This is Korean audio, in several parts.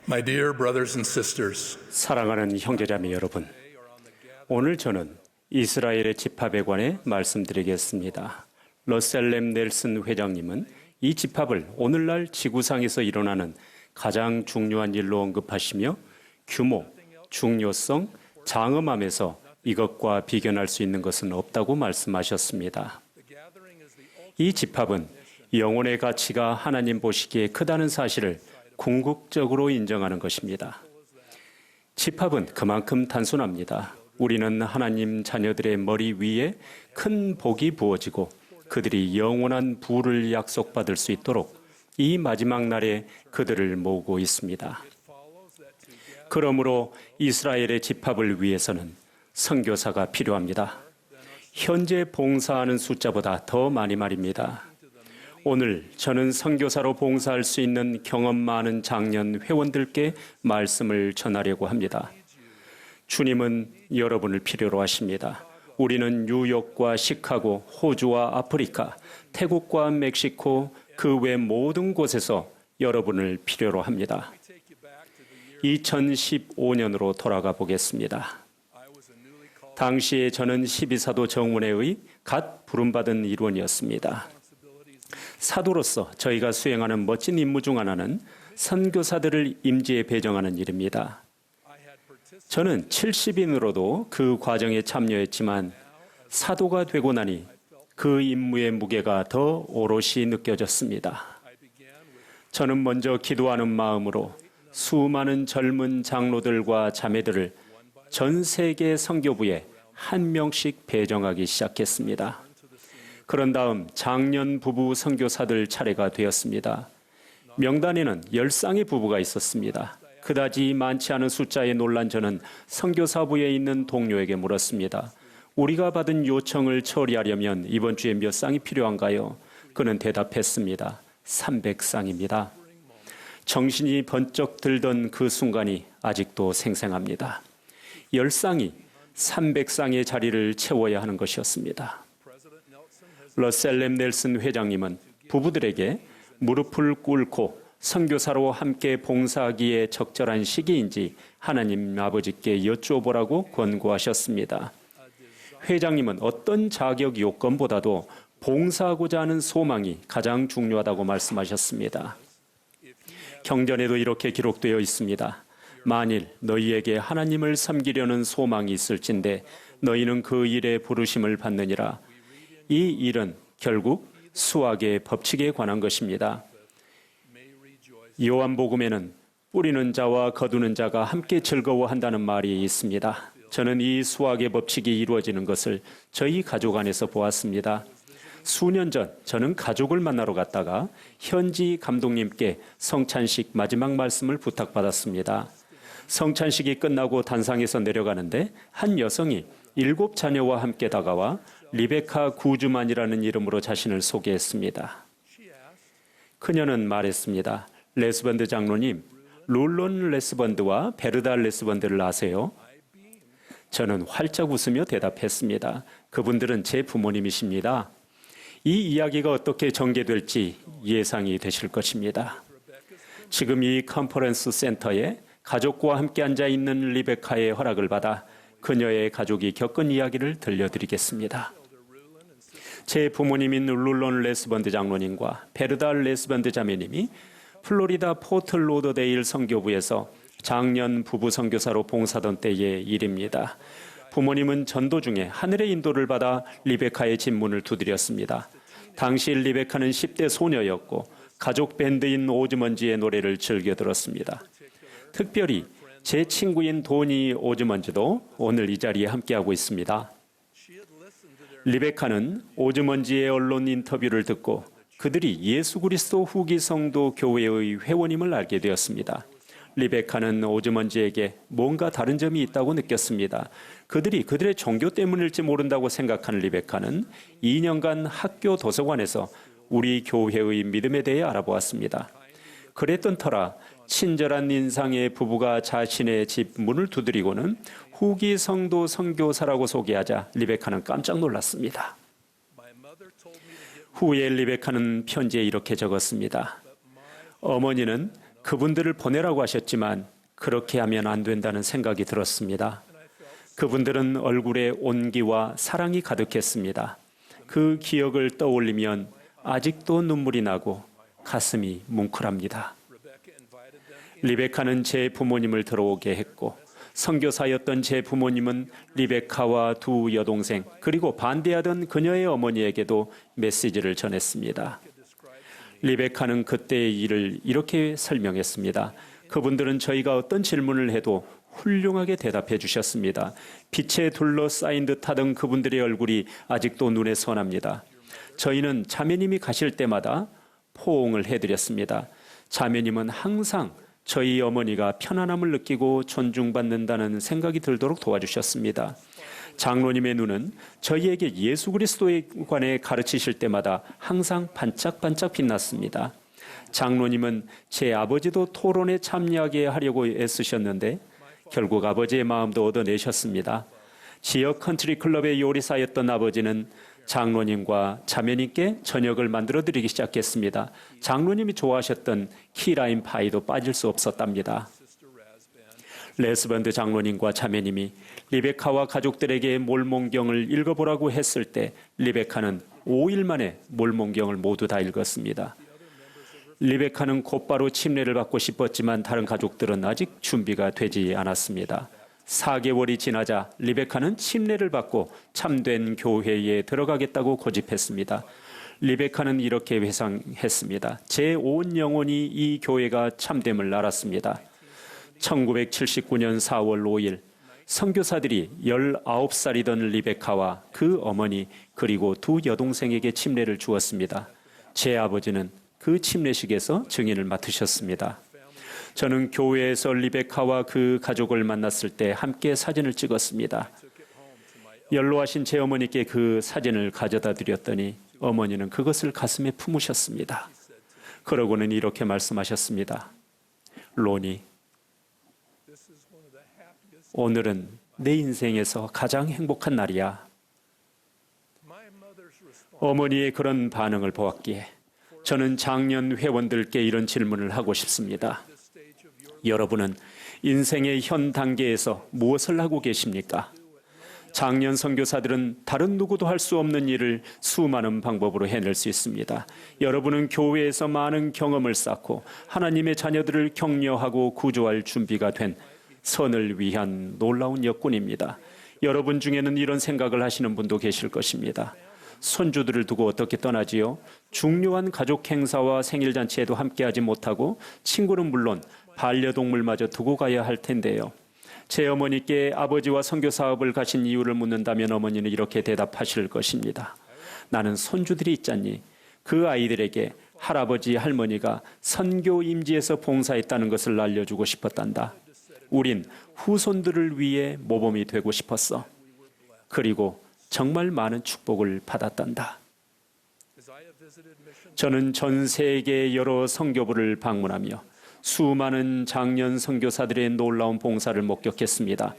My dear brothers and sisters, 사랑하는 형제자매 여러분, 오늘 저는 이스라엘의 집합에 관해 말씀드리겠습니다. 러셀렘 넬슨 회장님은 이 집합을 오늘날 지구상에서 일어나는 가장 중요한 일로 언급하시며 규모, 중요성, 장엄함에서 이것과 비견할 수 있는 것은 없다고 말씀하셨습니다. 이 집합은 영혼의 가치가 하나님 보시기에 크다는 사실을 궁극적으로 인정하는 것입니다. 집합은 그만큼 단순합니다. 우리는 하나님 자녀들의 머리 위에 큰 복이 부어지고 그들이 영원한 부를 약속받을 수 있도록 이 마지막 날에 그들을 모으고 있습니다. 그러므로 이스라엘의 집합을 위해서는 선교사가 필요합니다. 현재 봉사하는 숫자보다 더 많이 말입니다. 오늘 저는 선교사로 봉사할 수 있는 경험 많은 장년 회원들께 말씀을 전하려고 합니다. 주님은 여러분을 필요로 하십니다. 우리는 뉴욕과 시카고, 호주와 아프리카, 태국과 멕시코, 그 외 모든 곳에서 여러분을 필요로 합니다. 2015년으로 돌아가 보겠습니다. 당시에 저는 12사도 정문회의 갓 부름받은 일원이었습니다. 사도로서 저희가 수행하는 멋진 임무 중 하나는 선교사들을 임지에 배정하는 일입니다. 저는 70인으로도 그 과정에 참여했지만 사도가 되고 나니 그 임무의 무게가 더 오롯이 느껴졌습니다. 저는 먼저 기도하는 마음으로 수많은 젊은 장로들과 자매들을 전 세계 선교부에 한 명씩 배정하기 시작했습니다. 그런 다음 장년 부부 선교사들 차례가 되었습니다. 명단에는 10쌍의 부부가 있었습니다. 그다지 많지 않은 숫자에 놀란 저는 선교사부에 있는 동료에게 물었습니다. 우리가 받은 요청을 처리하려면 이번 주에 몇 쌍이 필요한가요? 그는 대답했습니다. 300쌍입니다. 정신이 번쩍 들던 그 순간이 아직도 생생합니다. 10쌍이 300쌍의 자리를 채워야 하는 것이었습니다. 러셀렘 넬슨 회장님은 부부들에게 무릎을 꿇고 선교사로 함께 봉사하기에 적절한 시기인지 하나님 아버지께 여쭈어보라고 권고하셨습니다. 회장님은 어떤 자격 요건보다도 봉사하고자 하는 소망이 가장 중요하다고 말씀하셨습니다. 경전에도 이렇게 기록되어 있습니다. 만일 너희에게 하나님을 섬기려는 소망이 있을진데 너희는 그 일에 부르심을 받느니라. 이 일은 결국 수학의 법칙에 관한 것입니다. 요한복음에는 뿌리는 자와 거두는 자가 함께 즐거워한다는 말이 있습니다. 저는 이 수학의 법칙이 이루어지는 것을 저희 가족 안에서 보았습니다. 수년 전 저는 가족을 만나러 갔다가 현지 감독님께 성찬식 마지막 말씀을 부탁받았습니다. 성찬식이 끝나고 단상에서 내려가는데 한 여성이 7자녀와 함께 다가와 리베카 구즈만이라는 이름으로 자신을 소개했습니다. 그녀는 말했습니다. 레스번드 장로님, 룰론 레스번드와 베르다 레스번드를 아세요? 저는 활짝 웃으며 대답했습니다. 그분들은 제 부모님이십니다. 이 이야기가 어떻게 전개될지 예상이 되실 것입니다. 지금 이 컨퍼런스 센터에 가족과 함께 앉아있는 리베카의 허락을 받아 그녀의 가족이 겪은 이야기를 들려드리겠습니다. 제 부모님인 룰론 레스번드 장로님과 베르다 레스번드 자매님이 플로리다 포트 로더데일 선교부에서 장년 부부 선교사로 봉사던 때의 일입니다. 부모님은 전도 중에 하늘의 인도를 받아 리베카의 집문을 두드렸습니다. 당시 리베카는 10대 소녀였고 가족 밴드인 오즈먼지의 노래를 즐겨 들었습니다. 특별히 제 친구인 도니 오즈먼지도 오늘 이 자리에 함께하고 있습니다. 리베카는 오즈먼지의 언론 인터뷰를 듣고 그들이 예수 그리스도 후기 성도 교회의 회원임을 알게 되었습니다. 리베카는 오즈먼지에게 뭔가 다른 점이 있다고 느꼈습니다. 그들이 그들의 종교 때문일지 모른다고 생각하는 리베카는 2년간 학교 도서관에서 우리 교회의 믿음에 대해 알아보았습니다. 그랬던 터라 친절한 인상의 부부가 자신의 집 문을 두드리고는 후기 성도 선교사라고 소개하자 리베카는 깜짝 놀랐습니다. 후에 리베카는 편지에 이렇게 적었습니다. 어머니는 그분들을 보내라고 하셨지만 그렇게 하면 안 된다는 생각이 들었습니다. 그분들은 얼굴에 온기와 사랑이 가득했습니다. 그 기억을 떠올리면 아직도 눈물이 나고 가슴이 뭉클합니다. 리베카는 제 부모님을 들어오게 했고 선교사였던 제 부모님은 리베카와 두 여동생 그리고 반대하던 그녀의 어머니에게도 메시지를 전했습니다. 리베카는 그때의 일을 이렇게 설명했습니다. 그분들은 저희가 어떤 질문을 해도 훌륭하게 대답해 주셨습니다. 빛에 둘러싸인 듯하던 그분들의 얼굴이 아직도 눈에 선합니다. 저희는 자매님이 가실 때마다 포옹을 해드렸습니다. 자매님은 항상 저희 어머니가 편안함을 느끼고 존중받는다는 생각이 들도록 도와주셨습니다. 장로님의 눈은 저희에게 예수 그리스도에 관해 가르치실 때마다 항상 반짝반짝 빛났습니다. 장로님은 제 아버지도 토론에 참여하게 하려고 애쓰셨는데 결국 아버지의 마음도 얻어내셨습니다. 지역 컨트리 클럽의 요리사였던 아버지는 장로님과 자매님께 저녁을 만들어 드리기 시작했습니다. 장로님이 좋아하셨던 키라임 파이도 빠질 수 없었답니다. 레스번드 장로님과 자매님이 리베카와 가족들에게 몰몬경을 읽어보라고 했을 때 리베카는 5일 만에 몰몬경을 모두 다 읽었습니다. 리베카는 곧바로 침례를 받고 싶었지만 다른 가족들은 아직 준비가 되지 않았습니다. 4개월이 지나자 리베카는 침례를 받고 참된 교회에 들어가겠다고 고집했습니다. 리베카는 이렇게 회상했습니다. 제 온 영혼이 이 교회가 참됨을 알았습니다. 1979년 4월 5일 선교사들이 19살이던 리베카와 그 어머니 그리고 두 여동생에게 침례를 주었습니다. 제 아버지는 그 침례식에서 증인을 맡으셨습니다. 저는 교회에서 리베카와 그 가족을 만났을 때 함께 사진을 찍었습니다. 연로하신 제 어머니께 그 사진을 가져다 드렸더니 어머니는 그것을 가슴에 품으셨습니다. 그러고는 이렇게 말씀하셨습니다. 로니, 오늘은 내 인생에서 가장 행복한 날이야. 어머니의 그런 반응을 보았기에 저는 장년 회원들께 이런 질문을 하고 싶습니다. 여러분은 인생의 현 단계에서 무엇을 하고 계십니까? 장년 선교사들은 다른 누구도 할 수 없는 일을 수많은 방법으로 해낼 수 있습니다. 여러분은 교회에서 많은 경험을 쌓고 하나님의 자녀들을 격려하고 구조할 준비가 된 선을 위한 놀라운 역군입니다. 여러분 중에는 이런 생각을 하시는 분도 계실 것입니다. 손주들을 두고 어떻게 떠나지요? 중요한 가족 행사와 생일잔치에도 함께하지 못하고 친구는 물론 반려동물마저 두고 가야 할 텐데요. 제 어머니께 아버지와 선교 사업을 가신 이유를 묻는다면 어머니는 이렇게 대답하실 것입니다. 나는 손주들이 있잖니. 그 아이들에게 할아버지, 할머니가 선교 임지에서 봉사했다는 것을 알려주고 싶었단다. 우린 후손들을 위해 모범이 되고 싶었어. 그리고 정말 많은 축복을 받았단다. 저는 전 세계 여러 선교부를 방문하며 수많은 장년 선교사들의 놀라운 봉사를 목격했습니다.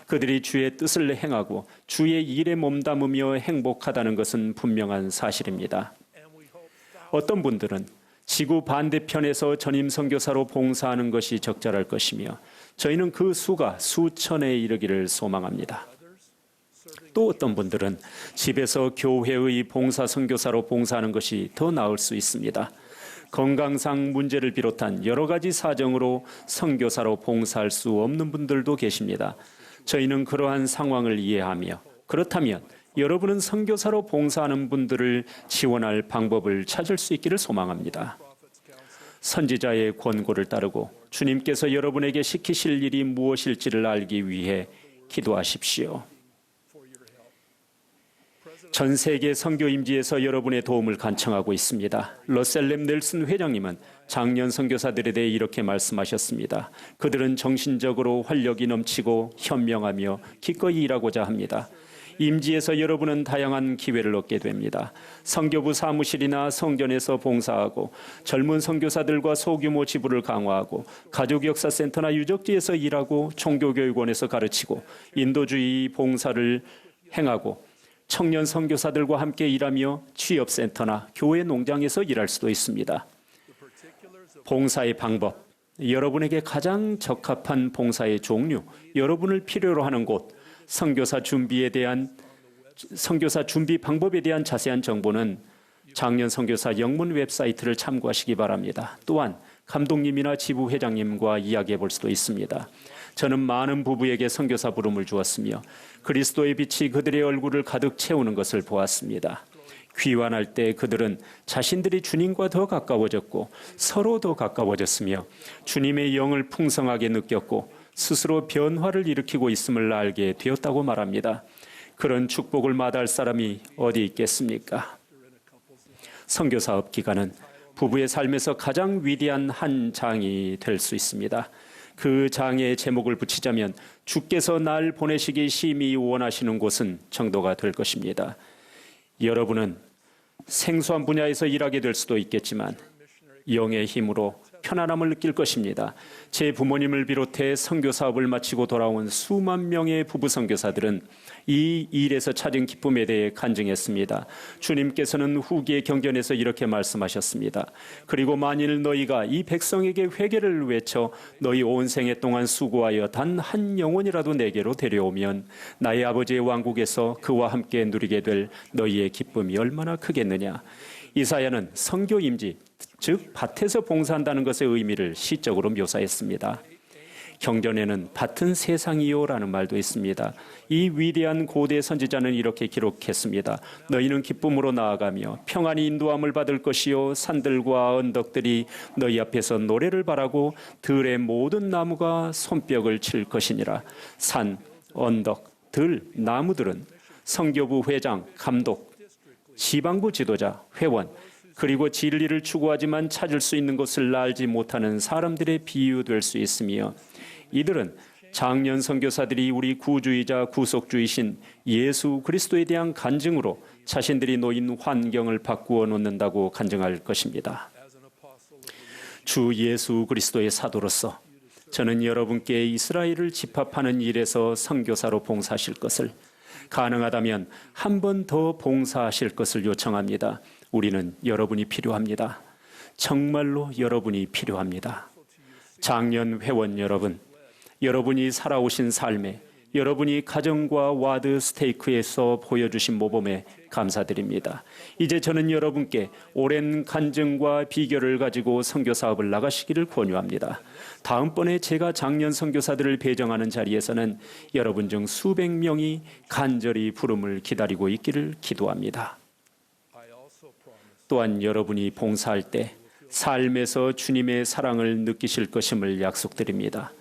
그들이 주의 뜻을 행하고 주의 일에 몸담으며 행복하다는 것은 분명한 사실입니다. 어떤 분들은 지구 반대편에서 전임 선교사로 봉사하는 것이 적절할 것이며 저희는 그 수가 수천에 이르기를 소망합니다. 또 어떤 분들은 집에서 교회의 봉사 선교사로 봉사하는 것이 더 나을 수 있습니다. 건강상 문제를 비롯한 여러 가지 사정으로 선교사로 봉사할 수 없는 분들도 계십니다. 저희는 그러한 상황을 이해하며 그렇다면 여러분은 선교사로 봉사하는 분들을 지원할 방법을 찾을 수 있기를 소망합니다. 선지자의 권고를 따르고 주님께서 여러분에게 시키실 일이 무엇일지를 알기 위해 기도하십시오. 전 세계 선교 임지에서 여러분의 도움을 간청하고 있습니다. 러셀렘 넬슨 회장님은 장년 선교사들에 대해 이렇게 말씀하셨습니다. 그들은 정신적으로 활력이 넘치고 현명하며 기꺼이 일하고자 합니다. 임지에서 여러분은 다양한 기회를 얻게 됩니다. 선교부 사무실이나 성전에서 봉사하고 젊은 선교사들과 소규모 지부를 강화하고 가족역사센터나 유적지에서 일하고 종교교육원에서 가르치고 인도주의 봉사를 행하고 청년 선교사들과 함께 일하며 취업센터나 교회 농장에서 일할 수도 있습니다. 봉사의 방법, 여러분에게 가장 적합한 봉사의 종류, 여러분을 필요로 하는 곳, 선교사 준비 방법에 대한 자세한 정보는 장년 선교사 영문 웹사이트를 참고하시기 바랍니다. 또한 감독님이나 지부 회장님과 이야기해 볼 수도 있습니다. 저는 많은 부부에게 선교사 부름을 주었으며 그리스도의 빛이 그들의 얼굴을 가득 채우는 것을 보았습니다. 귀환할 때 그들은 자신들이 주님과 더 가까워졌고 서로 더 가까워졌으며 주님의 영을 풍성하게 느꼈고 스스로 변화를 일으키고 있음을 알게 되었다고 말합니다. 그런 축복을 마다할 사람이 어디 있겠습니까? 선교사업 기간은 부부의 삶에서 가장 위대한 한 장이 될 수 있습니다. 그 장의 제목을 붙이자면 주께서 날 보내시기 심히 원하시는 곳은 정도가 될 것입니다. 여러분은 생소한 분야에서 일하게 될 수도 있겠지만 영의 힘으로 편안함을 느낄 것입니다. 제 부모님을 비롯해 선교 사업을 마치고 돌아온 수만 명의 부부 선교사들은 이 일에서 찾은 기쁨에 대해 간증했습니다. 주님께서는 후기의 경전에서 이렇게 말씀하셨습니다. 그리고 만일 너희가 이 백성에게 회개를 외쳐 너희 온 생애 동안 수고하여 단 한 영혼이라도 내게로 데려오면 나의 아버지의 왕국에서 그와 함께 누리게 될 너희의 기쁨이 얼마나 크겠느냐. 이사야는 선교 임지, 즉 밭에서 봉사한다는 것의 의미를 시적으로 묘사했습니다. 경전에는 밭은 세상이요라는 말도 있습니다. 이 위대한 고대 선지자는 이렇게 기록했습니다. 너희는 기쁨으로 나아가며 평안히 인도함을 받을 것이요 산들과 언덕들이 너희 앞에서 노래를 바라고 들의 모든 나무가 손뼉을 칠 것이니라. 산, 언덕, 들, 나무들은 선교부 회장, 감독, 지방부 지도자, 회원, 그리고 진리를 추구하지만 찾을 수 있는 것을 알지 못하는 사람들의 비유될 수 있으며 이들은 장년 선교사들이 우리 구주이자 구속주이신 예수 그리스도에 대한 간증으로 자신들이 놓인 환경을 바꾸어 놓는다고 간증할 것입니다. 주 예수 그리스도의 사도로서 저는 여러분께 이스라엘을 집합하는 일에서 선교사로 봉사하실 것을, 가능하다면 한 번 더 봉사하실 것을 요청합니다. 우리는 여러분이 필요합니다. 정말로 여러분이 필요합니다. 장년 회원 여러분, 여러분이 살아오신 삶에, 여러분이 가정과 와드 스테이크에서 보여주신 모범에 감사드립니다. 이제 저는 여러분께 오랜 간증과 비결을 가지고 선교 사업을 나가시기를 권유합니다. 다음번에 제가 장년 선교사들을 배정하는 자리에서는 여러분 중 수백 명이 간절히 부름을 기다리고 있기를 기도합니다. 또한 여러분이 봉사할 때 삶에서 주님의 사랑을 느끼실 것임을 약속드립니다.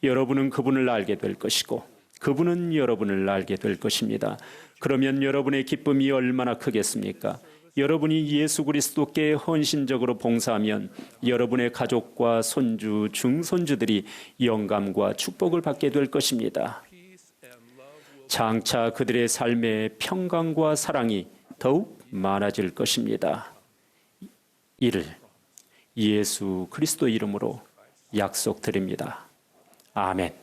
여러분은 그분을 알게 될 것이고 그분은 여러분을 알게 될 것입니다. 그러면 여러분의 기쁨이 얼마나 크겠습니까? 여러분이 예수 그리스도께 헌신적으로 봉사하면 여러분의 가족과 손주, 중손주들이 영감과 축복을 받게 될 것입니다. 장차 그들의 삶에 평강과 사랑이 더욱 많아질 것입니다. 이를 예수 그리스도 이름으로 약속드립니다. 아멘.